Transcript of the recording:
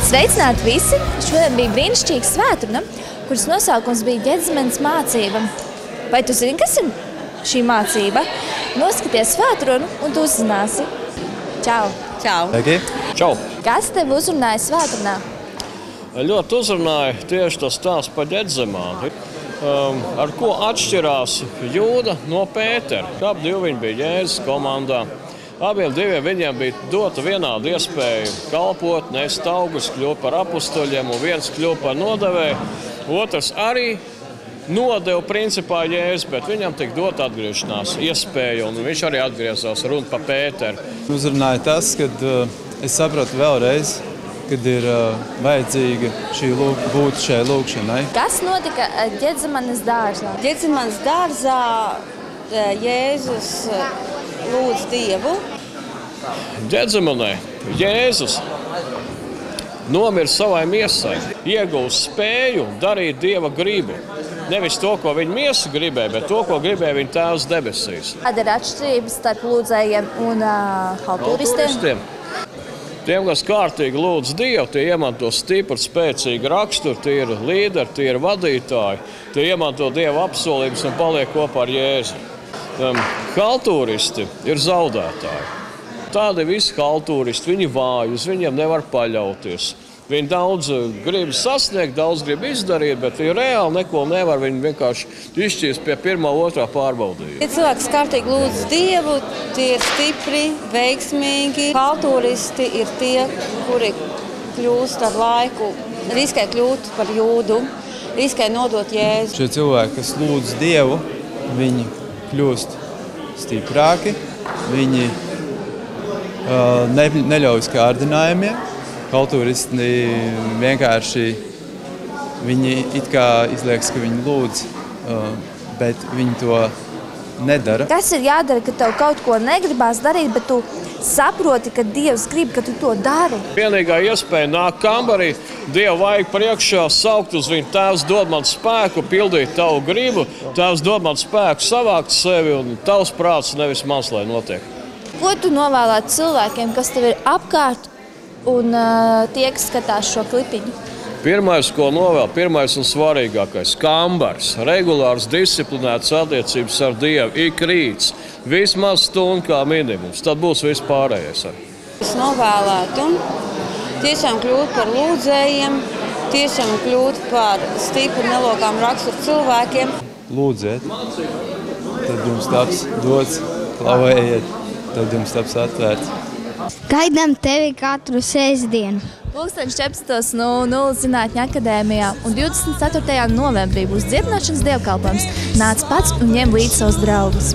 Sveicināti visi! Šodien bija brīnišķīga svētdiena, kuras nosaukums bija Ģedzemenes mācība. Vai tu zini, kas ir šī mācība? Noskaties svētdienu un tu uzzināsi. Čau! Čau! Okay. Čau! Kas tev uzrunāja svētdienā? Ļoti uzrunāja tieši tas stāsts par Ģedzemām. Ar ko atšķirās Jūda no Pētera? Abi viņi bija Jēzus komandā. Abiem viņiem bija dota vienāda iespēja kalpot, nest augus, kļūt par apustuļiem, un viens kļūt par nodevēju. Otrs arī nodeva principā Jēzus, bet viņam tika dota atgriešanās iespēja, un viņš arī atgriezās runa par Pēteru. Uzrunāja tas, kad es sapratu vēlreiz, kad ir vajadzīga būt šai lūkšanai. Kas notika Ģedzemenes dārzā? Ģedzemenes dārzā Jēzus lūdz Dievu. Ģedzemenē Jēzus nomira savai miesai, ieguva spēju darīt Dieva gribu. Nevis to, ko viņa miesa gribēja, bet to, ko gribēja viņa Tēvs debesīs. Kāda ir atšķirības starp lūdzējiem un haltūristiem? Tiem, kas kārtīgi lūdz Dievu, tie iemanto stipru, spēcīgu raksturu, tie ir līderi, tie ir vadītāji, tie iemanto Dieva apsolības un paliek kopā ar Jēzu. Haltūristi ir zaudētāji. Tādi visi haltūristi, viņi vāji, uz viņiem nevar paļauties. Viņi daudz grib sasniegt, daudz grib izdarīt, bet viņi reāli neko nevar. Viņi vienkārši izšķīst pie pirmā, otrā pārbaudījuma. Tie cilvēki, kas kārtīgi lūdz Dievu, tie ir stipri, veiksmīgi. Haltūristi ir tie, kuri kļūst ar laiku, riskē kļūt par Jūdu, riskē nodot Jēzu. Šie cilvēki, kas lūdz Dievu, viņi kļūst stiprāki, viņi neļaujas kārdinājumiem. Haltūristi vienkārši viņi it kā izliekas, ka viņi lūdz, bet viņi to nedara. Kas ir jādara, ka tev kaut ko negribās darīt, bet tu saproti, ka Dievs grib, ka tu to dari? Vienīgā iespēja nāk kambarī, Dievu vajag priekšā, saukt uz viņu. Tēvs dod man spēku, pildīt tavu gribu. Tēvs dod man spēku savākt sevi un tavs prāts, nevis mans, lai notiek. Ko tu novēlētu cilvēkiem, kas tev ir apkārt un tie, kas skatās šo klipiņu? Pirmais, ko novēl, pirmais un svarīgākais – kambars, regulārs, disciplinēts attiecības ar Dievu, ik rīts, vismaz stundu kā minimums. Tad būs viss pārējais. Es novēlētu tiešām kļūt par lūdzējiem, tiešām kļūt par stipru nelokām raksturu cilvēkiem. Lūdziet, tad jums taps dots, klavējiet, tad jums taps atvērts. Gaidām tevi katru sēsdienu. 14:00 Zinātņu akadēmijā un 24. novembrī būs dziedināšanas dievkalpojums. Nāc pats un ņem līdzi savus draugus.